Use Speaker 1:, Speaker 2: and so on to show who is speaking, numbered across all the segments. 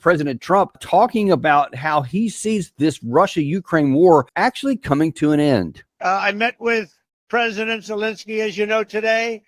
Speaker 1: President Trump talking about how he sees this Russia-Ukraine war actually coming to an end.
Speaker 2: I met with President Zelensky, as you know, today,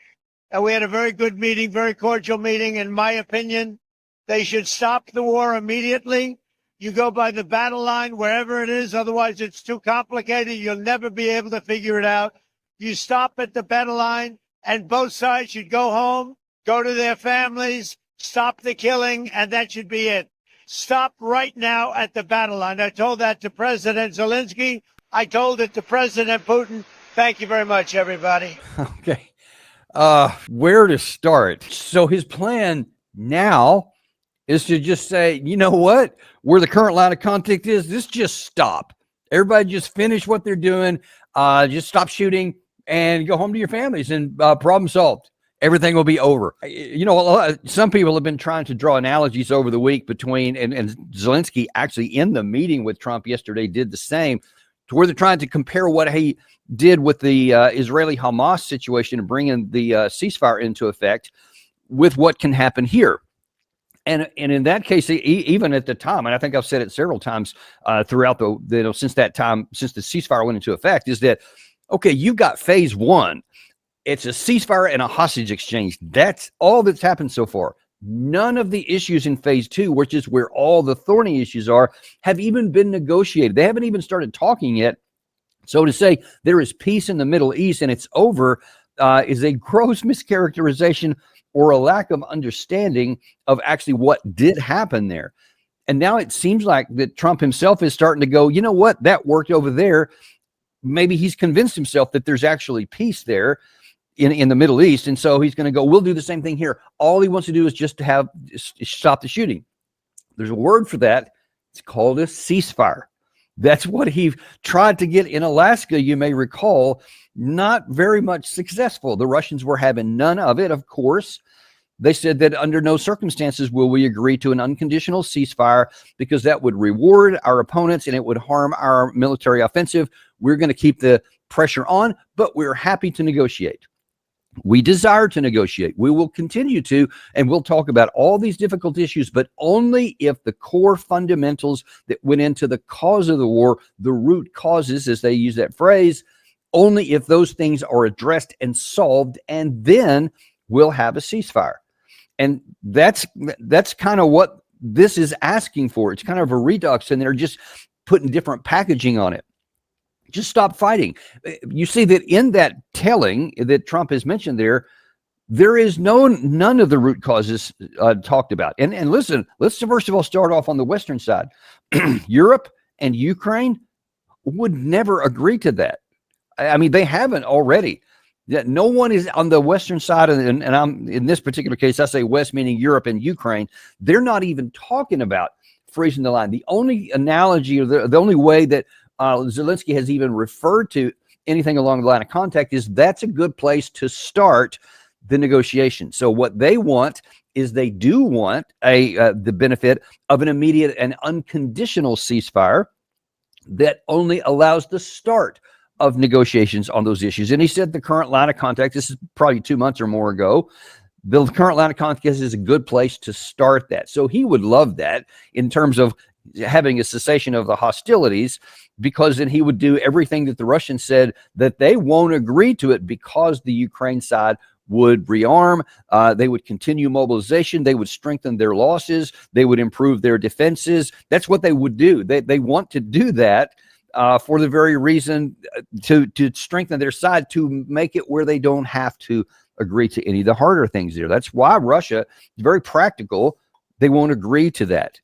Speaker 2: and we had a very good meeting, very cordial meeting. In my opinion, they should stop the war immediately. You go by the battle line, wherever it is. Otherwise, it's too complicated. You'll never be able to figure it out. You stop at the battle line, and both sides should go home, go to their families, stop the killing, and that should be it. Stop right now at the battle line. I told that to President Zelensky. I told it to President Putin. Thank you very much, everybody.
Speaker 1: Okay. Where to start? So his plan now is to just say, you know what, where the current line of contact is, this just stop. Everybody just finish what they're doing. Just stop shooting and go home to your families, and problem solved. Everything will be over. You know, some people have been trying to draw analogies over the week between, and Zelensky actually in the meeting with Trump yesterday did the same, to where they're trying to compare what he did with the Israeli-Hamas situation and bringing the ceasefire into effect with what can happen here. And in that case, even at the time, and I think I've said it several times throughout since that time, since the ceasefire went into effect, is that, okay, you've got phase one. It's a ceasefire and a hostage exchange. That's all that's happened so far. None of the issues in phase two, which is where all the thorny issues are, have even been negotiated. They haven't even started talking yet. So to say there is peace in the Middle East and it's over is a gross mischaracterization or a lack of understanding of actually what did happen there. And now it seems like that Trump himself is starting to go, you know what, that worked over there. Maybe he's convinced himself that there's actually peace there in the Middle East. And so he's going to go, we'll do the same thing here. All he wants to do is just to stop the shooting. There's a word for that. It's called a ceasefire. That's what he tried to get in Alaska, you may recall. Not very much successful. The Russians were having none of it, of course. They said that under no circumstances will we agree to an unconditional ceasefire because that would reward our opponents and it would harm our military offensive. We're going to keep the pressure on, but we're happy to negotiate. We desire to negotiate. We will continue to, and we'll talk about all these difficult issues, but only if the core fundamentals that went into the cause of the war, the root causes, as they use that phrase, only if those things are addressed and solved, and then we'll have a ceasefire. And that's kind of what this is asking for. It's kind of a redux, and they're just putting different packaging on it. Just stop fighting. You see that in that telling that Trump has mentioned there is none of the root causes talked about. And listen, let's first of all start off on the Western side. Europe and Ukraine would never agree to that. I mean, they haven't already. No one is on the Western side, and I'm in this particular case, I say West, meaning Europe and Ukraine. They're not even talking about freezing the line. The only analogy, or the only way that Zelensky has even referred to anything along the line of contact is that's a good place to start the negotiation. So what they want is they do want the benefit of an immediate and unconditional ceasefire that only allows the start of negotiations on those issues. And he said the current line of contact, this is probably 2 months or more ago, the current line of contact is a good place to start that. So he would love that in terms of having a cessation of the hostilities, because then he would do everything that the Russians said that they won't agree to it, because the Ukraine side would rearm, they would continue mobilization, they would strengthen their losses, they would improve their defenses. That's what they would do. They want to do that for the very reason to strengthen their side, to make it where they don't have to agree to any of the harder things there. That's why Russia is very practical. They won't agree to that.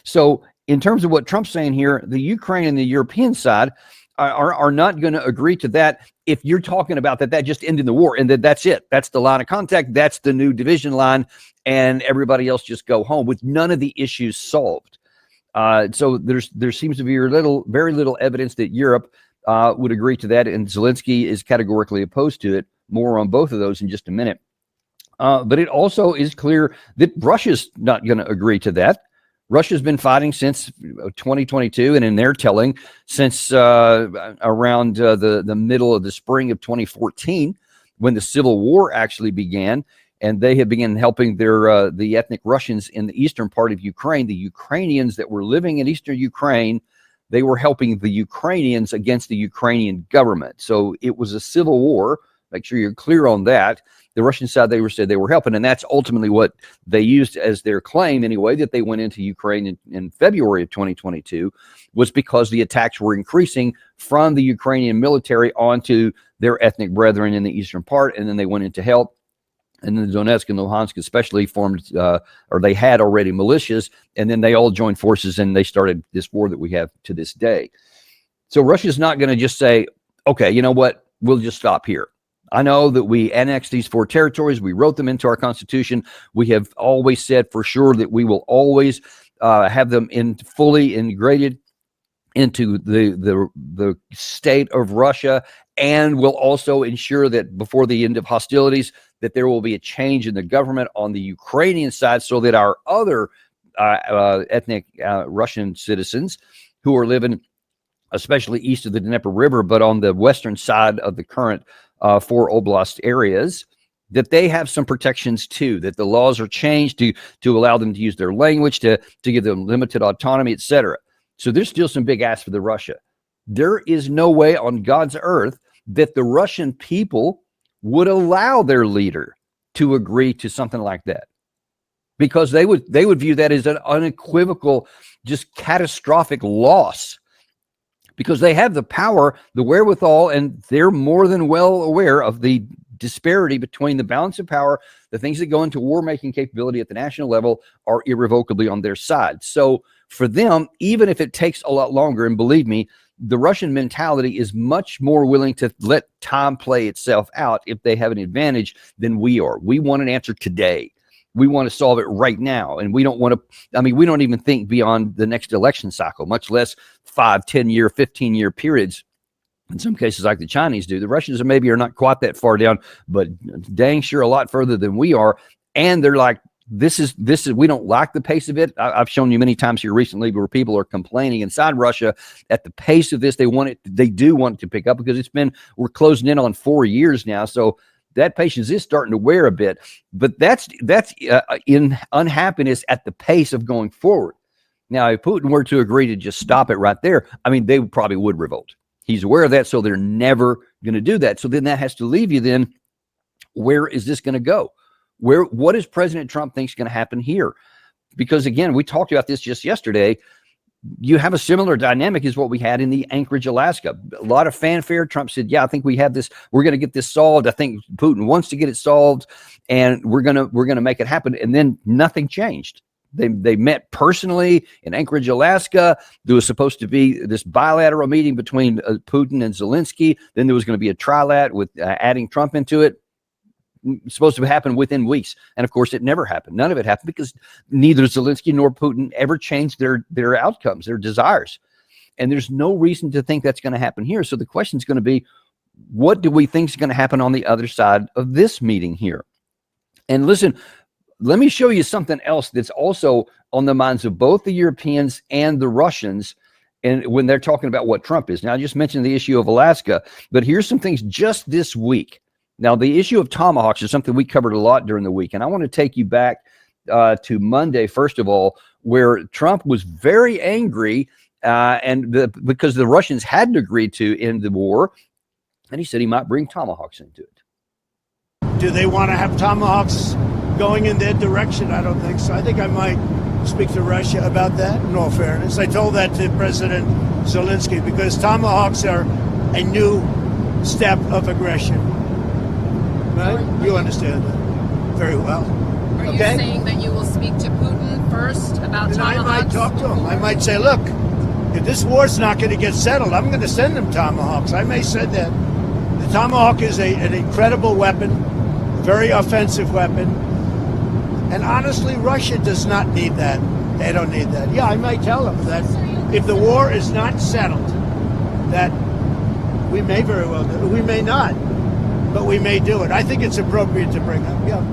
Speaker 1: So in terms of what Trump's saying here, the Ukraine and the European side are not going to agree to that. If you're talking about that just ended the war and that's it, that's the line of contact, that's the new division line, and everybody else just go home with none of the issues solved. So there seems to be very little evidence that Europe would agree to that, and Zelensky is categorically opposed to it. More on both of those in just a minute. But it also is clear that Russia's not going to agree to that. Russia's been fighting since 2022, and in their telling, since around the middle of the spring of 2014, when the civil war actually began. and they had begun helping their the ethnic Russians in the eastern part of Ukraine. The Ukrainians that were living in eastern Ukraine, they were helping the Ukrainians against the Ukrainian government. So it was a civil war. Make sure you're clear on that. The Russian side, said they were helping, and that's ultimately what they used as their claim anyway, that they went into Ukraine in February of 2022, was because the attacks were increasing from the Ukrainian military onto their ethnic brethren in the eastern part, and then they went in to help. And then Donetsk and Luhansk especially formed, or they had already militias, and then they all joined forces and they started this war that we have to this day. So Russia's not going to just say, okay, you know what, we'll just stop here. I know that we annexed these 4 territories. We wrote them into our constitution. We have always said for sure that we will always have them fully integrated into the state of Russia, and will also ensure that before the end of hostilities, that there will be a change in the government on the Ukrainian side, so that our other ethnic Russian citizens who are living, especially east of the Dnieper River, but on the western side of the current 4 oblast areas, that they have some protections too, that the laws are changed to allow them to use their language, to give them limited autonomy, etc. So there's still some big asks for the Russia. There is no way on God's earth that the Russian people would allow their leader to agree to something like that, because they would view that as an unequivocal, just catastrophic loss, because they have the power, the wherewithal, and they're more than well aware of the disparity between the balance of power. The things that go into war-making capability at the national level are irrevocably on their side. So for them, even if it takes a lot longer, and believe me, the Russian mentality is much more willing to let time play itself out if they have an advantage than we are. We want an answer today. We want to solve it right now. And we don't want to, we don't even think beyond the next election cycle, much less 5, 10-year, 15-year periods. In some cases, like the Chinese do. The Russians maybe are not quite that far down, but dang sure a lot further than we are. And they're like, this is, we don't like the pace of it. I've shown you many times here recently where people are complaining inside Russia at the pace of this. They do want it to pick up, because we're closing in on 4 years now. So that patience is starting to wear a bit, but that's in unhappiness at the pace of going forward. Now, if Putin were to agree to just stop it right there, they probably would revolt. He's aware of that, so they're never going to do that. So then that has to leave you then, where is this going to go? What does President Trump think is going to happen here? Because again, we talked about this just yesterday. You have a similar dynamic as what we had in the Anchorage, Alaska. A lot of fanfare. Trump said, yeah, I think we have this. We're going to get this solved. I think Putin wants to get it solved, and we're going to make it happen. And then nothing changed. They met personally in Anchorage, Alaska. There was supposed to be this bilateral meeting between Putin and Zelensky. Then there was going to be a trilat with adding Trump into it. Supposed to happen within weeks, and of course it never happened. None of it happened, because neither Zelensky nor Putin ever changed their outcomes, their desires, and there's no reason to think that's going to happen here. So the question is going to be, what do we think is going to happen on the other side of this meeting here? And listen, let me show you something else that's also on the minds of both the Europeans and the Russians, and when they're talking about what Trump is. Now, I just mentioned the issue of Alaska, but here's some things just this week. Now, the issue of Tomahawks is something we covered a lot during the week, and I want to take you back to Monday, first of all, where Trump was very angry because the Russians hadn't agreed to end the war, and he said he might bring Tomahawks into it.
Speaker 2: Do they want to have Tomahawks going in their direction? I don't think so. I think I might speak to Russia about that, in all fairness. I told that to President Zelensky, because Tomahawks are a new step of aggression. Right? You understand that very well.
Speaker 3: Are you saying that you will speak to Putin first about Tomahawks?
Speaker 2: I might talk to him. I might say, look, if this war's not going to get settled, I'm going to send them Tomahawks. I may say that. The Tomahawk is an incredible weapon, very offensive weapon. And honestly, Russia does not need that. They don't need that. Yeah, I might tell them that if the war is not settled, that we may very well do it. We may not. But we may do it. I think it's appropriate to bring up. Yeah.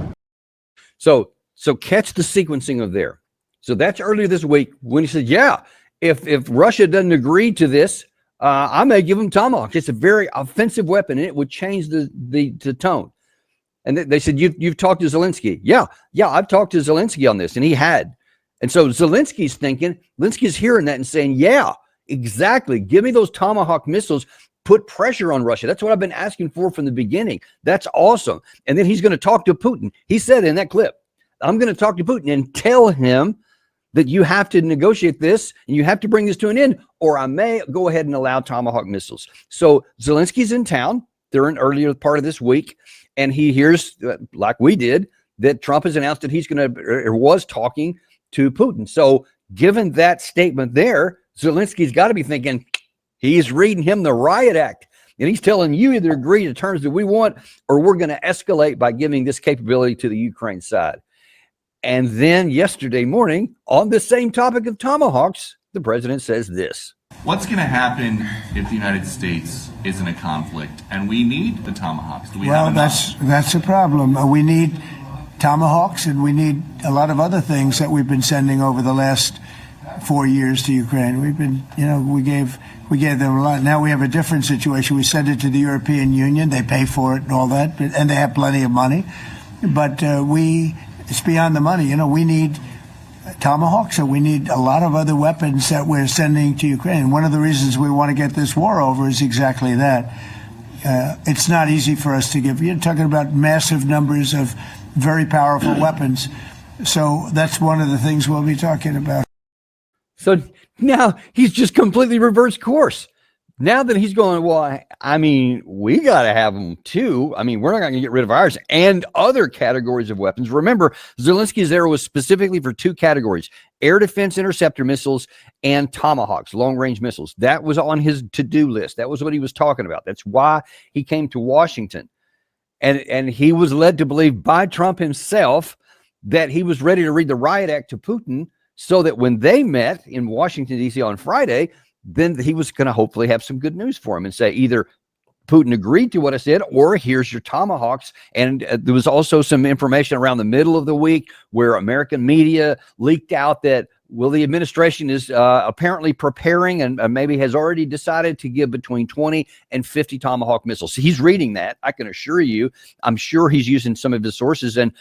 Speaker 1: So catch the sequencing of there. So that's earlier this week when he said, yeah, if Russia doesn't agree to this, I may give them Tomahawks. It's a very offensive weapon, and it would change the tone. And they said, you've talked to Zelensky. Yeah, I've talked to Zelensky on this, and he had. And so Zelensky's hearing that and saying, yeah, exactly. Give me those Tomahawk missiles. Put pressure on Russia. That's what I've been asking for from the beginning. That's awesome. And then he's going to talk to Putin. He said in that clip, I'm going to talk to Putin and tell him that you have to negotiate this and you have to bring this to an end, or I may go ahead and allow Tomahawk missiles. So Zelensky's in town. They're in earlier part of this week. And he hears, like we did, that Trump has announced that he's going to, or was talking to Putin. So given that statement there, Zelensky's got to be thinking he's reading him the riot act. And he's telling you either agree to terms that we want, or we're going to escalate by giving this capability to the Ukraine side. And then yesterday morning, on the same topic of Tomahawks, the president says this.
Speaker 4: What's going to happen if the United States is in a conflict and we need the Tomahawks? Do we have enough?
Speaker 5: That's a problem. We need Tomahawks, and we need a lot of other things that we've been sending over the last 4 years to Ukraine. We've been, we gave them a lot. Now we have a different situation. We send it to the European Union. They pay for it and all that, and they have plenty of money. But it's beyond the money. We need Tomahawks, and we need a lot of other weapons that we're sending to Ukraine. One of the reasons we want to get this war over is exactly that. It's not easy for us to give. You're talking about massive numbers of very powerful weapons. So that's one of the things we'll be talking about.
Speaker 1: So now he's just completely reversed course. Now that he's going, well, I mean, we got to have them too. I mean, we're not going to get rid of ours and other categories of weapons. Remember, Zelensky's arrow was specifically for two categories: air defense interceptor missiles and Tomahawks, long-range missiles. That was on his to-do list. That was what he was talking about. That's why he came to Washington. And he was led to believe by Trump himself that he was ready to read the riot act to Putin, so that when they met in Washington, D.C. on Friday, then he was going to hopefully have some good news for him and say either Putin agreed to what I said, or here's your Tomahawks. And there was also some information around the middle of the week where American media leaked out that, well, the administration is apparently preparing and maybe has already decided to give between 20 and 50 Tomahawk missiles. So he's reading that. I can assure you, I'm sure he's using some of his sources, and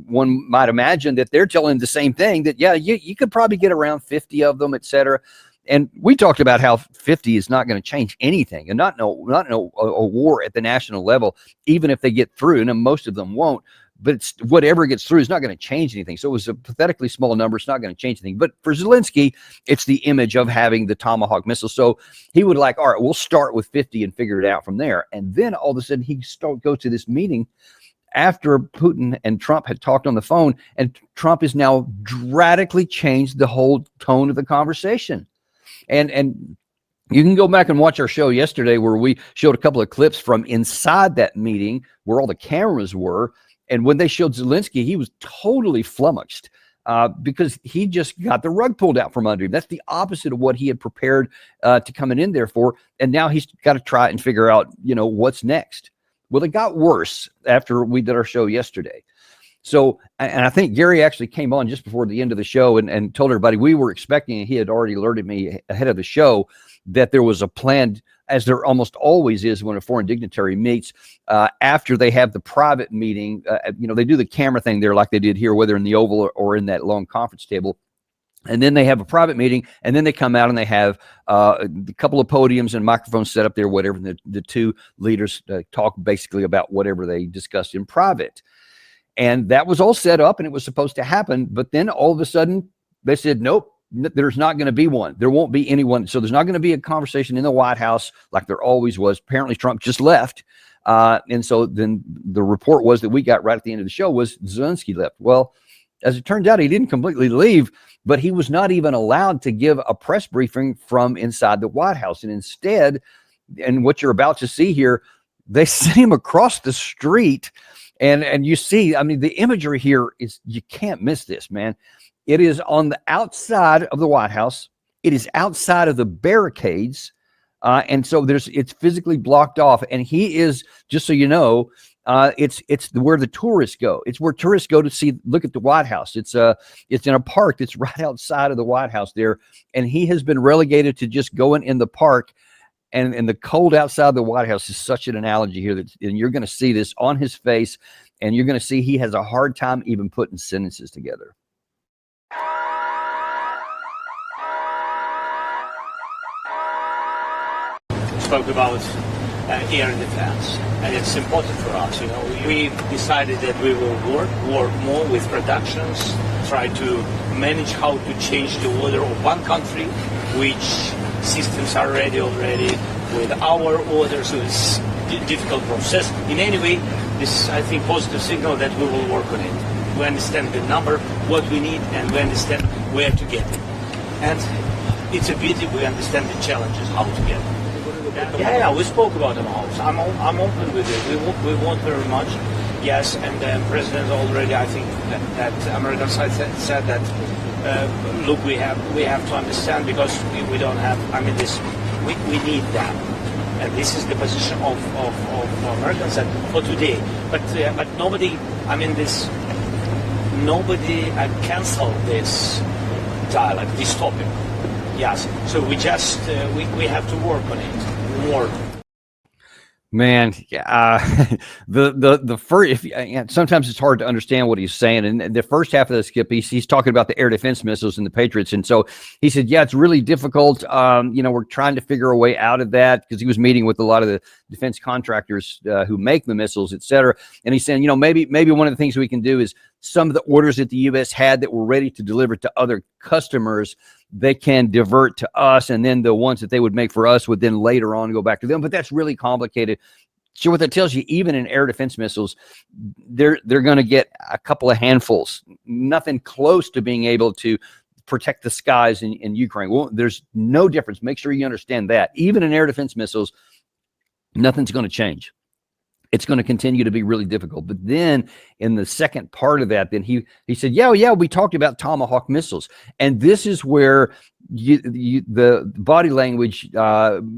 Speaker 1: one might imagine that they're telling him the same thing, that, yeah, you could probably get around 50 of them, et cetera. And we talked about how 50 is not going to change anything, and not in a war at the national level, even if they get through, and most of them won't. But whatever gets through is not going to change anything. So it was a pathetically small number. It's not going to change anything. But for Zelensky, it's the image of having the Tomahawk missile. So he would all right, we'll start with 50 and figure it out from there. And then all of a sudden he goes to this meeting after Putin and Trump had talked on the phone, and Trump has now radically changed the whole tone of the conversation. And you can go back and watch our show yesterday where we showed a couple of clips from inside that meeting where all the cameras were. And when they showed Zelensky, he was totally flummoxed because he just got the rug pulled out from under him. That's the opposite of what he had prepared to coming in there for. And now he's got to try and figure out, what's next. Well, it got worse after we did our show yesterday. So, and I think Gary actually came on just before the end of the show and told everybody we were expecting, and he had already alerted me ahead of the show that there was a plan, as there almost always is when a foreign dignitary meets, after they have the private meeting. They do the camera thing there like they did here, whether in the Oval or in that long conference table. And then they have a private meeting, and then they come out and they have a couple of podiums and microphones set up there, whatever. The two leaders talk basically about whatever they discussed in private. And that was all set up and it was supposed to happen. But then all of a sudden they said, nope, there's not going to be one. There won't be anyone. So there's not going to be a conversation in the White House like there always was. Apparently Trump just left. And so then the report was that we got right at the end of the show was Zelensky left. Well, as it turns out, he didn't completely leave, but he was not even allowed to give a press briefing from inside the White House. And instead, and what you're about to see here, they sent him across the street. And you see, I mean, the imagery here is, you can't miss this, man. It is on the outside of the White House. It is outside of the barricades. And so it's physically blocked off. And he is, just so you know, it's where the tourists go. It's where tourists go to look at the White House. It's in a park that's right outside of the White House there. And he has been relegated to just going in the park And the cold outside the White House is such an analogy here and you're going to see this on his face, and you're going to see he has a hard time even putting sentences together.
Speaker 6: Spoke about air defense, and it's important for us. We decided that we will work more with productions, try to manage how to change the order of one country, which systems are ready already with our orders. So it's a difficult process. In any way, this is, I think, positive signal that we will work on it. We understand the number, what we need, and we understand where to get it. And it's a pity we understand the challenges, how to get it. Yeah, we spoke about Tomahawks. I'm open with it. We want very much. Yes, and the president already, I think, that American side said that. Look, we have to understand, because we don't have. I mean, we need that, and this is the position of American side for today. But nobody. I mean, nobody canceled this dialogue, this topic. Yes, so we just we have to work on it more.
Speaker 1: Man, the first, sometimes it's hard to understand what he's saying. And the first half of the skip, he's talking about the air defense missiles and the Patriots. And so he said, yeah, it's really difficult. We're trying to figure a way out of that, because he was meeting with a lot of the defense contractors who make the missiles, et cetera. And he's saying, maybe one of the things we can do is some of the orders that the U.S. had that were ready to deliver to other customers, they can divert to us, and then the ones that they would make for us would then later on go back to them. But that's really complicated. So what that tells you, even in air defense missiles, they're going to get a couple of handfuls, nothing close to being able to protect the skies in Ukraine. Well, there's no difference. Make sure you understand that. Even in air defense missiles, nothing's going to change. It's going to continue to be really difficult. But then in the second part of that, then he said, yeah, we talked about Tomahawk missiles. And this is where the body language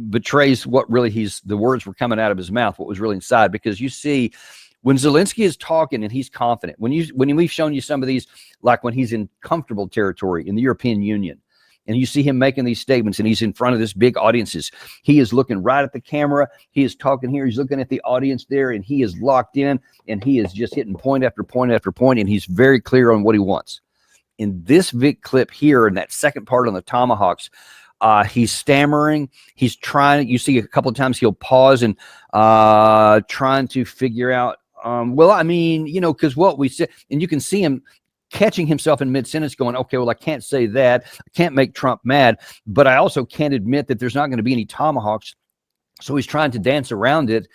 Speaker 1: betrays what really the words were coming out of his mouth, what was really inside. Because you see, when Zelensky is talking and he's confident, when we've shown you some of these, like when he's in comfortable territory in the European Union, and you see him making these statements, and he's in front of this big audiences. He is looking right at the camera. He is talking here. He's looking at the audience there, and he is locked in, and he is just hitting point after point after point, and he's very clear on what he wants. In this big clip here, in that second part on the Tomahawks, he's stammering. He's trying. You see a couple of times he'll pause and trying to figure out. Because what we said, and you can see him catching himself in mid-sentence going, okay, well, I can't say that. I can't make Trump mad, but I also can't admit that there's not going to be any Tomahawks. So he's trying to dance around it.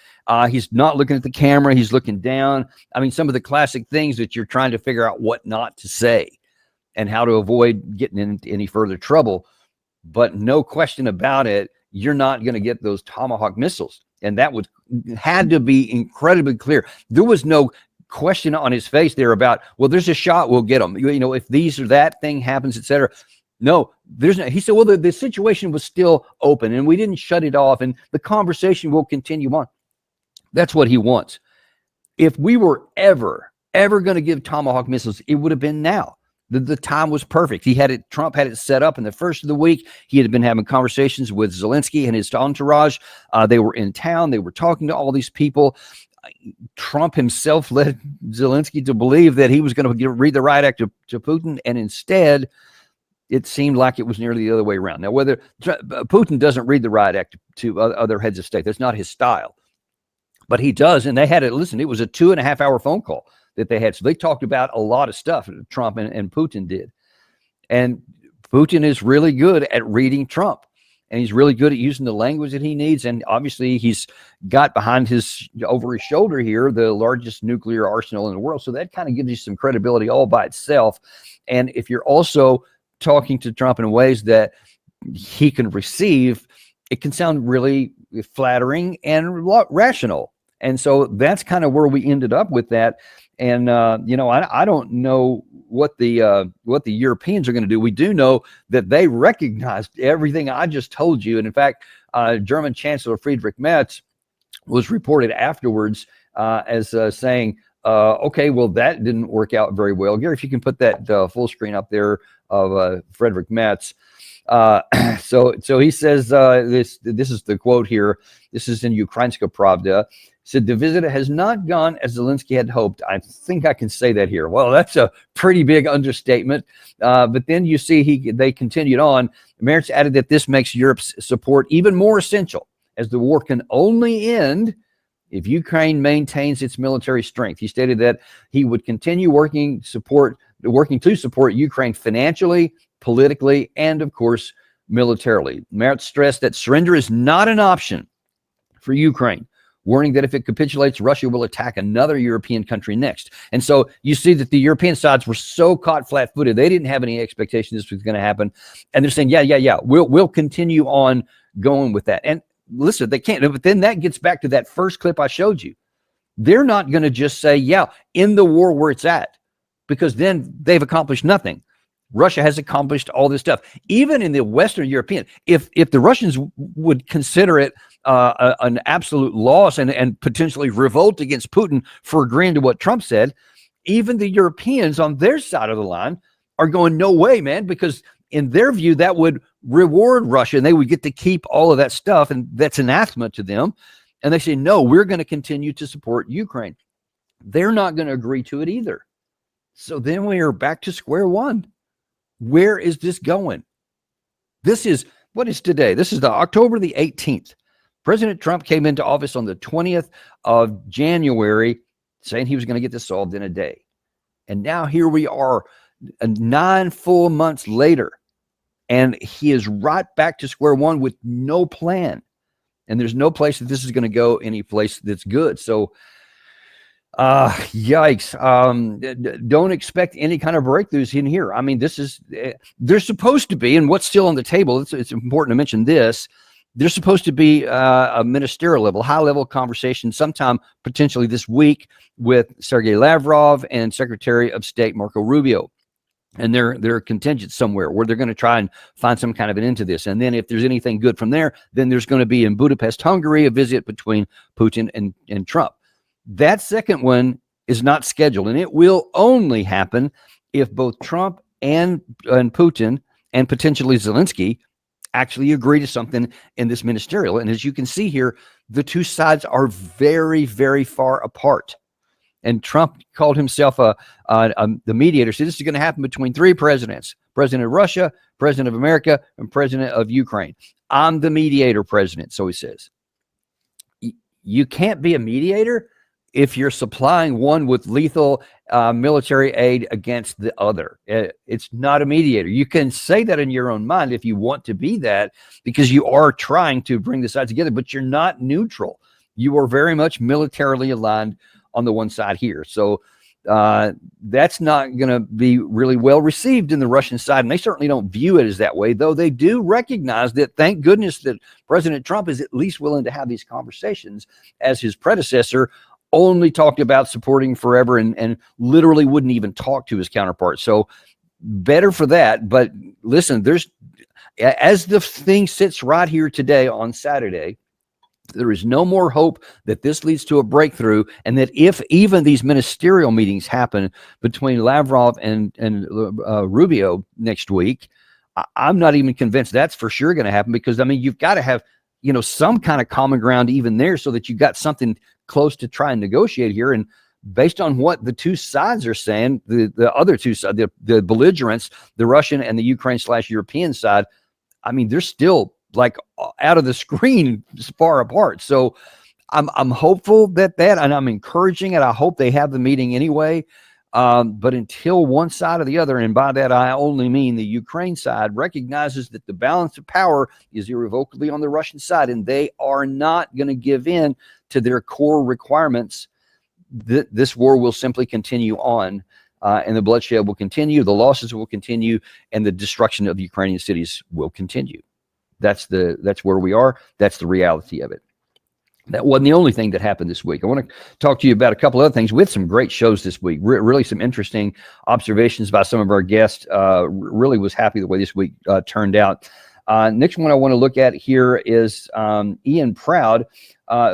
Speaker 1: He's not looking at the camera. He's looking down. I mean, some of the classic things that you're trying to figure out what not to say and how to avoid getting into any further trouble. But no question about it, you're not going to get those Tomahawk missiles. And that had to be incredibly clear. There was no question on his face there about, well, there's a shot, we'll get them. If these or that thing happens, etc. No, there's no. He said, well, the situation was still open, and we didn't shut it off, and the conversation will continue on. That's what he wants. If we were ever going to give Tomahawk missiles, it would have been now. The time was perfect. Trump had it set up in the first of the week. He had been having conversations with Zelensky and his entourage. They were in town. They were talking to all these people. Trump himself led Zelensky to believe that he was going to read the riot act to Putin, and instead it seemed like it was nearly the other way around. Now, whether Putin doesn't read the riot act to other heads of state, that's not his style, but he does. And they had it. Listen, it was a 2.5-hour phone call that they had. So they talked about a lot of stuff Trump and Putin did. And Putin is really good at reading Trump. And he's really good at using the language that he needs. And obviously he's got over his shoulder here, the largest nuclear arsenal in the world. So that kind of gives you some credibility all by itself. And if you're also talking to Trump in ways that he can receive, it can sound really flattering and rational. And so that's kind of where we ended up with that. And, I don't know what the Europeans are going to do. We do know that they recognized everything I just told you. And in fact, German Chancellor Friedrich Merz was reported afterwards as saying, okay, well, that didn't work out very well. Gary, if you can put that full screen up there Friedrich Merz. So he says, this is the quote here. This is in Ukrainska Pravda. Said the visit has not gone as Zelensky had hoped. I think I can say that here. Well, that's a pretty big understatement. But then you see they continued on. Merz added that this makes Europe's support even more essential, as the war can only end if Ukraine maintains its military strength. He stated that he would continue working to support Ukraine financially, politically, and of course, militarily. Merz stressed that surrender is not an option for Ukraine, warning that if it capitulates, Russia will attack another European country next. And so you see that the European sides were so caught flat-footed, they didn't have any expectation this was going to happen. And they're saying, yeah, we'll continue on going with that. And listen, they can't. But then that gets back to that first clip I showed you. They're not going to just say, yeah, in the war where it's at, because then they've accomplished nothing. Russia has accomplished all this stuff. Even in the Western European, if the Russians would consider it an absolute loss and potentially revolt against Putin for agreeing to what Trump said, even the Europeans on their side of the line are going, no way, man, because in their view, that would reward Russia and they would get to keep all of that stuff. And that's anathema to them. And they say, no, we're going to continue to support Ukraine. They're not going to agree to it either. So then we are back to square one. Where is this going? This is, what is today? This is the October the 18th. President Trump came into office on the 20th of January saying he was going to get this solved in a day. And now here we are 9 full months later, and he is right back to square one with no plan. And there's no place that this is going to go any place that's good. So yikes. Don't expect any kind of breakthroughs in here. I mean, this is, there's supposed to be, and what's still on the table, it's important to mention this, there's supposed to be a ministerial level, high level conversation sometime potentially this week with Sergei Lavrov and Secretary of State Marco Rubio. And they're contingent somewhere where they're going to try and find some kind of an end to this. And then if there's anything good from there, then there's going to be in Budapest, Hungary, a visit between Putin and Trump. That second one is not scheduled, and it will only happen if both Trump and Putin and potentially Zelensky actually agree to something in this ministerial. And as you can see here, the two sides are very, very far apart. And Trump called himself the mediator. So this is going to happen between three presidents: President of Russia, President of America, and President of Ukraine. I'm the mediator president, so he says. You can't be a mediator if you're supplying one with lethal military aid against the other. It's not a mediator. You can say that in your own mind if you want to be that, because you are trying to bring the sides together, but you're not neutral. You are very much militarily aligned on the one side here. So that's not going to be really well received in the Russian side, and they certainly don't view it as that way, though they do recognize that, thank goodness that President Trump is at least willing to have these conversations, as his predecessor only talked about supporting forever and literally wouldn't even talk to his counterpart. So better for that. But listen, as the thing sits right here today on Saturday, there is no more hope that this leads to a breakthrough, and that if even these ministerial meetings happen between Lavrov and Rubio next week, I'm not even convinced that's for sure going to happen, because I mean, you've got to have, some kind of common ground even there, so that you've got something close to try and negotiate here. And based on what the two sides are saying, the other two sides, the belligerents, the Russian and the Ukraine/European side, I mean, they're still like out of the screen far apart. So I'm hopeful that and I'm encouraging it. I hope they have the meeting anyway. But until one side or the other, and by that I only mean the Ukraine side, recognizes that the balance of power is irrevocably on the Russian side, and they are not going to give in to their core requirements, this war will simply continue on, and the bloodshed will continue, the losses will continue, and the destruction of Ukrainian cities will continue. That's where we are. That's the reality of it. That wasn't the only thing that happened this week. I want to talk to you about a couple other things. We had some great shows this week, really some interesting observations by some of our guests. Really was happy the way this week turned out. Next one I want to look at here is Ian Proud.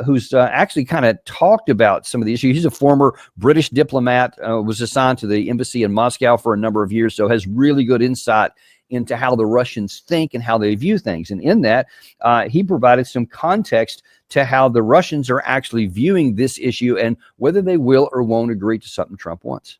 Speaker 1: who's actually kind of talked about some of the issues. He's a former British diplomat, was assigned to the embassy in Moscow for a number of years, so has really good insight into how the Russians think and how they view things. And in that, he provided some context to how the Russians are actually viewing this issue and whether they will or won't agree to something Trump wants.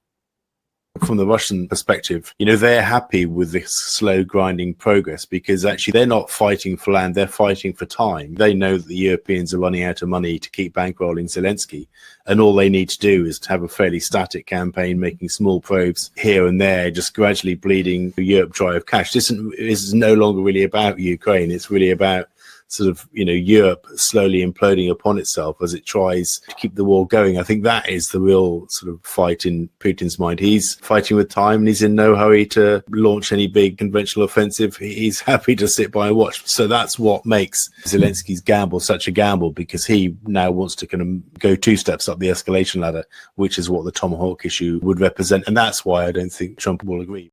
Speaker 7: From the Russian perspective, you know, they're happy with this slow grinding progress because actually they're not fighting for land, they're fighting for time. They know that the Europeans are running out of money to keep bankrolling Zelensky, and all they need to do is to have a fairly static campaign, making small probes here and there, just gradually bleeding Europe dry of cash. This is no longer really about Ukraine, it's really about sort of, you know, Europe slowly imploding upon itself as it tries to keep the war going. I think that is the real sort of fight in Putin's mind. He's fighting with time and he's in no hurry to launch any big conventional offensive. He's happy to sit by and watch. So that's what makes Zelensky's gamble such a gamble, because he now wants to kind of go 2 steps up the escalation ladder, which is what the Tomahawk issue would represent. And that's why I don't think Trump will agree.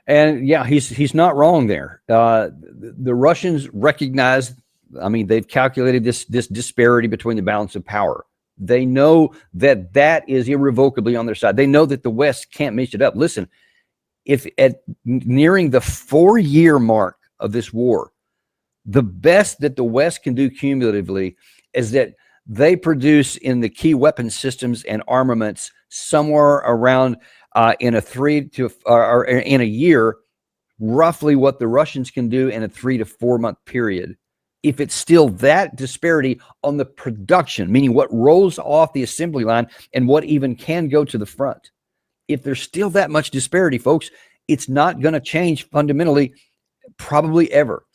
Speaker 1: And yeah, he's not wrong there. The Russians recognize, I mean, they've calculated this disparity between the balance of power. They know that that is irrevocably on their side. They know that the West can't match it up. Listen, if at nearing the 4-year mark of this war, the best that the West can do cumulatively is that they produce in the key weapon systems and armaments somewhere around in a year, roughly what the Russians can do in a 3 to 4 month period. If it's still that disparity on the production, meaning what rolls off the assembly line and what even can go to the front, if there's still that much disparity, folks, it's not going to change fundamentally, probably ever.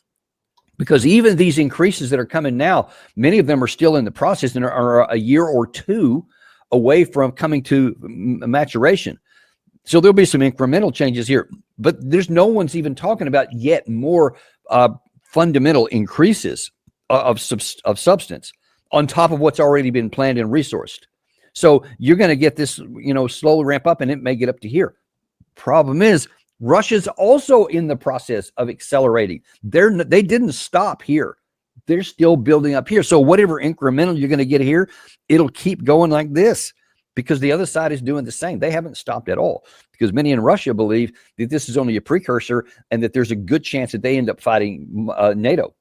Speaker 1: Because even these increases that are coming now, many of them are still in the process and are a year or 2 away from coming to maturation. So there'll be some incremental changes here, but there's no one's even talking about yet more fundamental increases of substance on top of what's already been planned and resourced. So you're going to get this, you know, slow ramp up, and it may get up to here. Problem is, Russia's also in the process of accelerating. They didn't stop here. They're still building up here. So whatever incremental you're going to get here, it'll keep going like this, because the other side is doing the same. They haven't stopped at all, because many in Russia believe that this is only a precursor and that there's a good chance that they end up fighting NATO.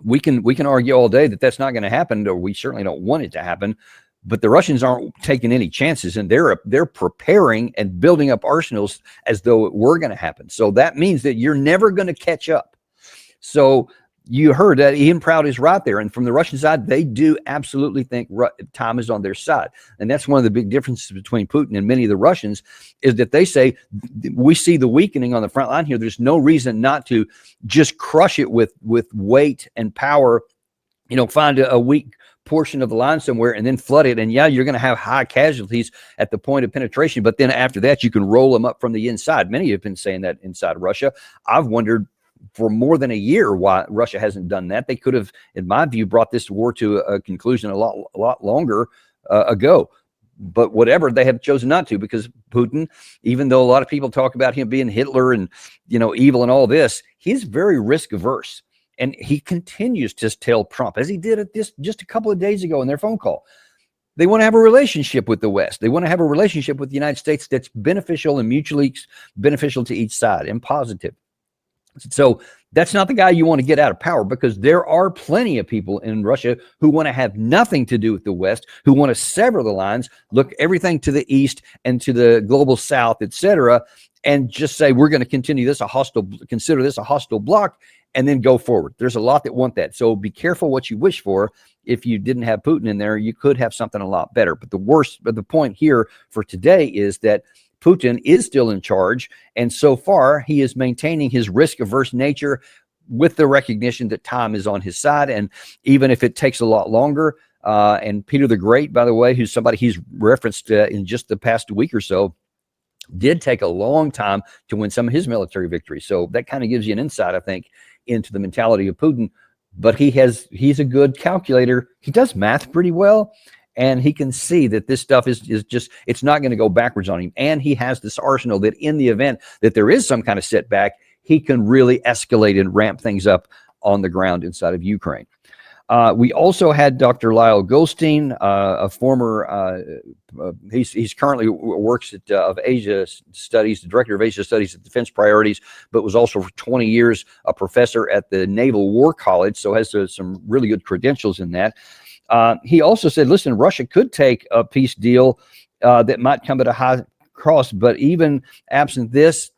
Speaker 1: We can argue all day that that's not going to happen, or we certainly don't want it to happen, but the Russians aren't taking any chances, and they're preparing and building up arsenals as though it were going to happen. So that means that you're never going to catch up. So you heard that Ian Proud is right there. And from the Russian side, they do absolutely think time is on their side. And that's one of the big differences between Putin and many of the Russians, is that they say, we see the weakening on the front line here. There's no reason not to just crush it with weight and power, you know, find a weak portion of the line somewhere and then flood it. And yeah, you're going to have high casualties at the point of penetration. But then after that, you can roll them up from the inside. Many have been saying that inside Russia. I've wondered for more than a year why Russia hasn't done that. They could have, in my view, brought this war to a conclusion a lot longer ago. But whatever, they have chosen not to, because Putin, even though a lot of people talk about him being Hitler and, you know, evil and all this, he's very risk averse. And he continues to tell Trump, as he did at this just a couple of days ago in their phone call, they want to have a relationship with the West. They want to have a relationship with the United States that's beneficial and mutually beneficial to each side and positive. So that's not the guy you want to get out of power, because there are plenty of people in Russia who want to have nothing to do with the West, who want to sever the lines, look everything to the east and to the global south, etc., and just say, we're going to continue this consider this a hostile bloc, and then go forward. There's a lot that want that. So be careful what you wish for. If you didn't have Putin in there, you could have something a lot better. But the point here for today is that Putin is still in charge, and so far he is maintaining his risk-averse nature with the recognition that time is on his side. And even if it takes a lot longer, and Peter the Great, by the way, who's somebody he's referenced in just the past week or so, did take a long time to win some of his military victories. So that kind of gives you an insight, I think, into the mentality of Putin. But he's a good calculator. He does math pretty well. And he can see that this stuff is just, it's not going to go backwards on him. And he has this arsenal that in the event that there is some kind of setback, he can really escalate and ramp things up on the ground inside of Ukraine. We also had Dr. Lyle Goldstein, a former, he's currently works at of Asia Studies, the director of Asia Studies at Defense Priorities, but was also for 20 years a professor at the Naval War College, so has some really good credentials in that. He also said, listen, Russia could take a peace deal that might come at a high cost, but even absent this,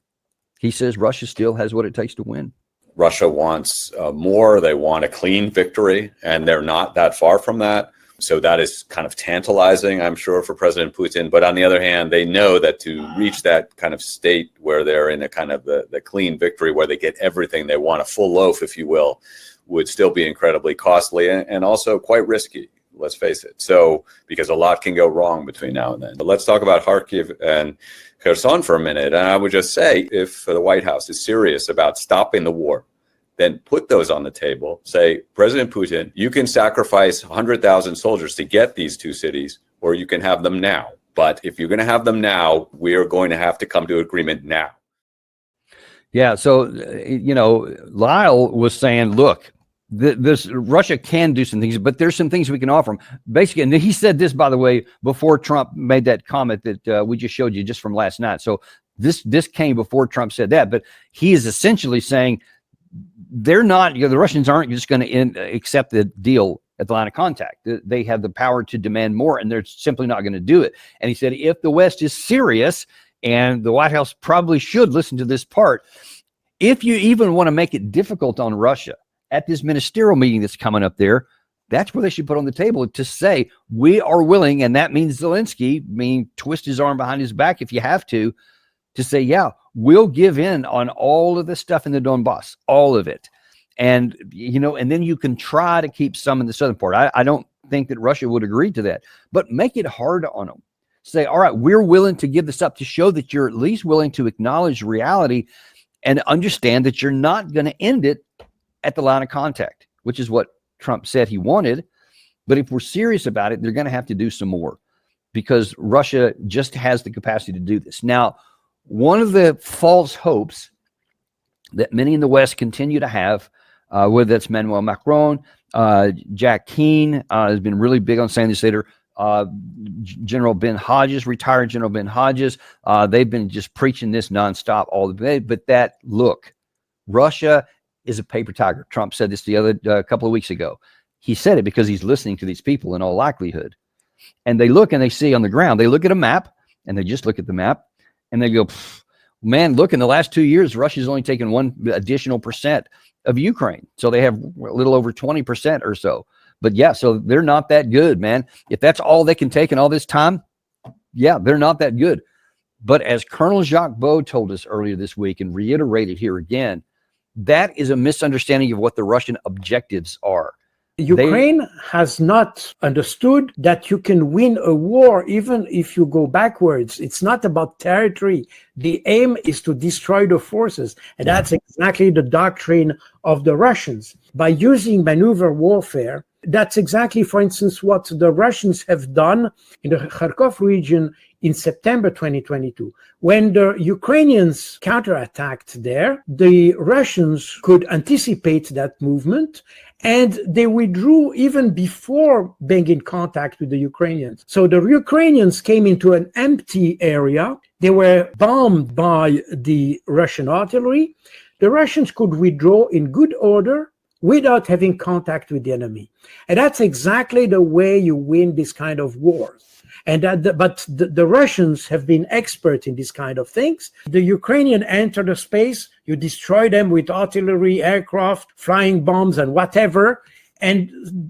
Speaker 1: he says Russia still has what it takes to win.
Speaker 8: Russia wants more. They want a clean victory, and they're not that far from that. So that is kind of tantalizing, I'm sure, for President Putin. But on the other hand, they know that to reach that kind of state where they're in a kind of the clean victory, where they get everything they want, a full loaf, if you will, would still be incredibly costly and also quite risky. Let's face it. So, because a lot can go wrong between now and then. But let's talk about Kharkiv and Kherson for a minute. And I would just say, if the White House is serious about stopping the war, then put those on the table. Say, President Putin, you can sacrifice 100,000 soldiers to get these two cities, or you can have them now. But if you're going to have them now, we are going to have to come to agreement now.
Speaker 1: Yeah. So, Lyle was saying, look, this Russia can do some things, but there's some things we can offer them. Basically, and he said this, by the way, before Trump made that comment that we just showed you just from last night. So this came before Trump said that, but he is essentially saying they're not, the Russians aren't just going to accept the deal at the line of contact. They have the power to demand more, and they're simply not going to do it. And he said, if the West is serious, and the White House probably should listen to this part, if you even want to make it difficult on Russia, at this ministerial meeting that's coming up there, that's where they should put on the table to say, we are willing, and that means Zelensky, twist his arm behind his back if you have to say, yeah, we'll give in on all of the stuff in the Donbass, all of it. And, and then you can try to keep some in the southern part. I don't think that Russia would agree to that, but make it hard on them. Say, all right, we're willing to give this up to show that you're at least willing to acknowledge reality and understand that you're not going to end it at the line of contact, which is what Trump said he wanted. But if we're serious about it, they're going to have to do some more, because Russia just has the capacity to do this. Now, one of the false hopes that many in the West continue to have, whether that's Emmanuel Macron, Jack Keane has been really big on saying this later, General Ben Hodges, retired General Ben Hodges, they've been just preaching this nonstop all the day. But look, Russia is a paper tiger. Trump said this the other couple of weeks ago. He said it because he's listening to these people in all likelihood. And they look and they see on the ground, they look at a map, and they just look at the map and they go, man, look, in the last 2 years, Russia's only taken 1 additional % of Ukraine. So they have a little over 20% or so. But yeah, so they're not that good, man. If that's all they can take in all this time, yeah, they're not that good. But as Colonel Jacques Beau told us earlier this week and reiterated here again, that is a misunderstanding of what the Russian objectives are.
Speaker 9: Ukraine has not understood that you can win a war even if you go backwards. It's not about territory. The aim is to destroy the forces. And that's exactly the doctrine of the Russians. By using maneuver warfare, that's exactly, for instance, what the Russians have done in the Kharkov region in September 2022. When the Ukrainians counterattacked there, the Russians could anticipate that movement, and they withdrew even before being in contact with the Ukrainians. So the Ukrainians came into an empty area. They were bombed by the Russian artillery. The Russians could withdraw in good order without having contact with the enemy. And that's exactly the way you win this kind of wars. And but the Russians have been expert in this kind of things. The Ukrainian enter the space, you destroy them with artillery, aircraft, flying bombs, and whatever, and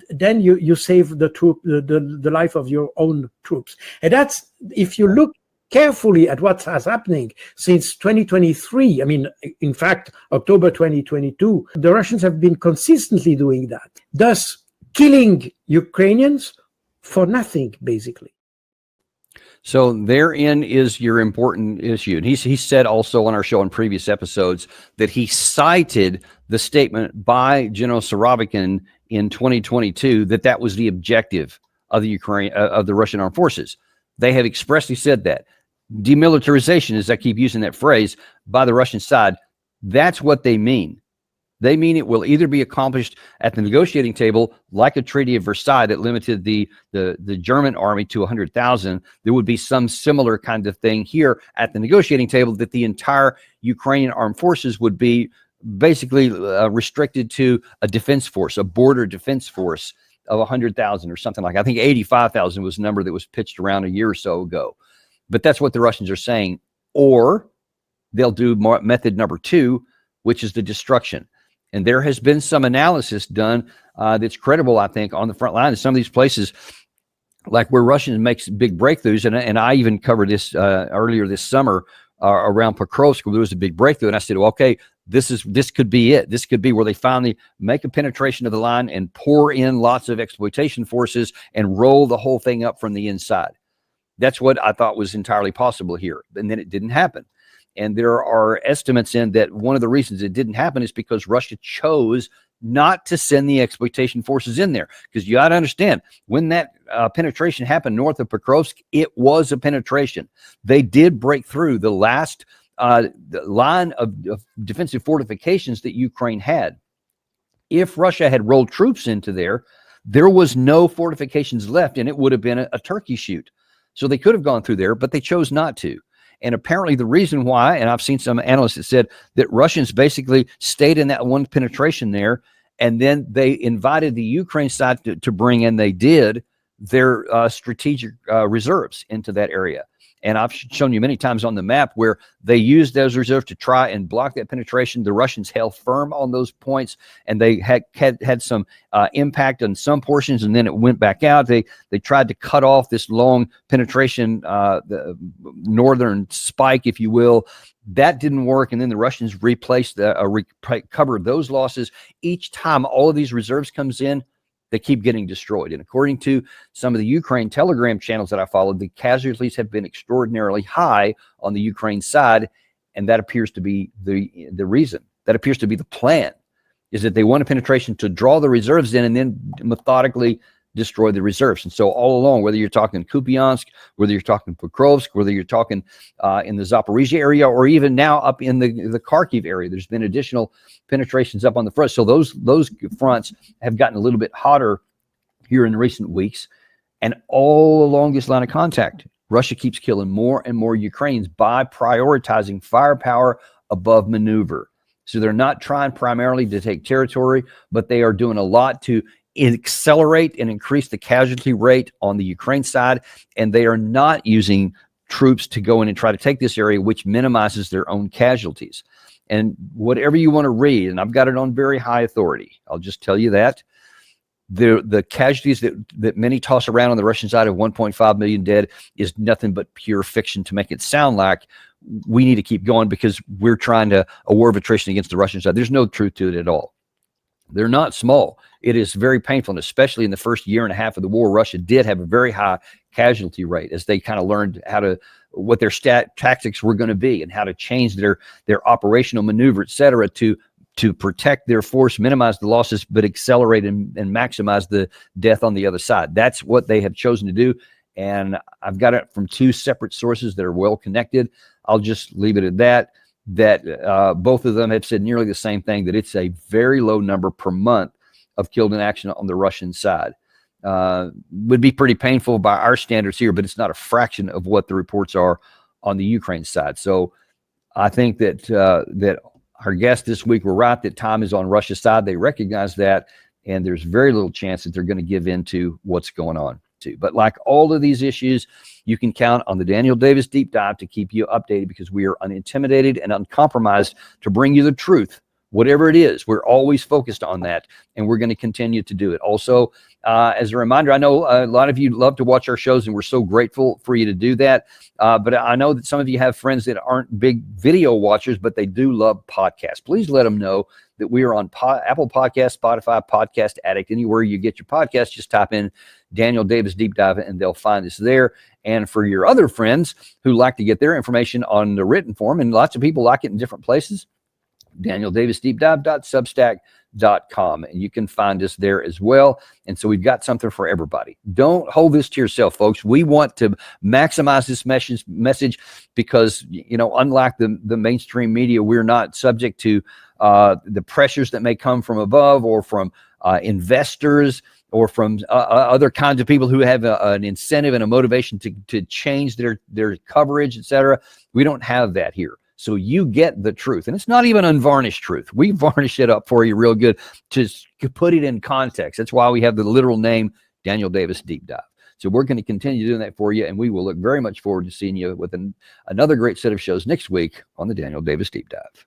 Speaker 9: then you save the life of your own troops. And that's, if you look carefully at what has happening since 2023, in fact, October 2022, the Russians have been consistently doing that, thus killing Ukrainians for nothing, basically.
Speaker 1: So therein is your important issue. And he said also on our show in previous episodes that he cited the statement by General Surovikin in 2022 that was the objective of the Russian armed forces. They have expressly said that. Demilitarization, as I keep using that phrase, by the Russian side, that's what they mean. They mean it will either be accomplished at the negotiating table, like a Treaty of Versailles that limited the German army to 100,000. There would be some similar kind of thing here at the negotiating table, that the entire Ukrainian armed forces would be basically restricted to a defense force, a border defense force of 100,000 or something like that. I think 85,000 was the number that was pitched around a year or so ago. But that's what the Russians are saying. Or they'll do method number 2, which is the destruction. And there has been some analysis done that's credible, I think, on the front line in some of these places, like where Russians makes big breakthroughs. And I even covered this earlier this summer around Pokrovsk, where there was a big breakthrough. And I said, well, okay, this could be it. This could be where they finally make a penetration of the line and pour in lots of exploitation forces and roll the whole thing up from the inside. That's what I thought was entirely possible here. And then it didn't happen. And there are estimates in that one of the reasons it didn't happen is because Russia chose not to send the exploitation forces in there. Because you got to understand, when that penetration happened north of Pokrovsk, it was a penetration. They did break through the last line of defensive fortifications that Ukraine had. If Russia had rolled troops into there, there was no fortifications left, and it would have been a turkey shoot. So they could have gone through there, but they chose not to. And apparently the reason why, and I've seen some analysts that said that Russians basically stayed in that one penetration there, and then they invited the Ukraine side to bring in, they did, their strategic reserves into that area. And I've shown you many times on the map where they used those reserves to try and block that penetration. The Russians held firm on those points, and they had some impact on some portions, and then it went back out. They tried to cut off this long penetration, the northern spike, if you will. That didn't work, and then the Russians recovered those losses. Each time all of these reserves comes in, they keep getting destroyed. And according to some of the Ukraine Telegram channels that I followed, the casualties have been extraordinarily high on the Ukraine side. And that appears to be the reason. That appears to be the plan, is that they want a penetration to draw the reserves in and then methodically destroy the reserves. And so all along, whether you're talking Kupiansk, whether you're talking Pokrovsk, whether you're talking in the Zaporizhia area, or even now up in the Kharkiv area, there's been additional penetrations up on the front. So those fronts have gotten a little bit hotter here in recent weeks. And all along this line of contact, Russia keeps killing more and more Ukrainians by prioritizing firepower above maneuver. So they're not trying primarily to take territory, but they are doing a lot to accelerate and increase the casualty rate on the Ukraine side, and they are not using troops to go in and try to take this area, which minimizes their own casualties. And whatever you want to read, and I've got it on very high authority, I'll just tell you that the casualties that many toss around on the Russian side of 1.5 million dead is nothing but pure fiction to make it sound like we need to keep going because we're trying to a war of attrition against the Russian side. There's no truth to it at all. They're not small. It is very painful, and especially in the first year and a half of the war, Russia did have a very high casualty rate as they kind of learned what their tactics were going to be and how to change their operational maneuver, et cetera, to protect their force, minimize the losses, but accelerate and maximize the death on the other side. That's what they have chosen to do, and I've got it from two separate sources that are well connected. I'll just leave it at that. Both of them have said nearly the same thing, that it's a very low number per month of killed in action on the Russian side. Would be pretty painful by our standards here, but it's not a fraction of what the reports are on the Ukraine side. So I think that our guests this week were right, that time is on Russia's side. They recognize that, and there's very little chance that they're going to give in to what's going on. But like all of these issues, you can count on the Daniel Davis Deep Dive to keep you updated, because we are unintimidated and uncompromised to bring you the truth. Whatever it is, we're always focused on that, and we're going to continue to do it. Also, as a reminder, I know a lot of you love to watch our shows, and we're so grateful for you to do that. But I know that some of you have friends that aren't big video watchers, but they do love podcasts. Please let them know that we are on Apple Podcasts, Spotify, Podcast Addict, anywhere you get your podcasts. Just type in Daniel Davis Deep Dive, and they'll find us there. And for your other friends who like to get their information on the written form, and lots of people like it in different places, DanielDavisDeepDive.substack.com, and you can find us there as well. And so we've got something for everybody. Don't hold this to yourself, folks. We want to maximize this message because, you know, unlike the mainstream media, we're not subject to the pressures that may come from above or from investors or from other kinds of people who have an incentive and a motivation to change their coverage, etc. We don't have that here. So you get the truth. And it's not even unvarnished truth. We varnish it up for you real good to put it in context. That's why we have the literal name, Daniel Davis Deep Dive. So we're going to continue doing that for you, and we will look very much forward to seeing you with another great set of shows next week on the Daniel Davis Deep Dive.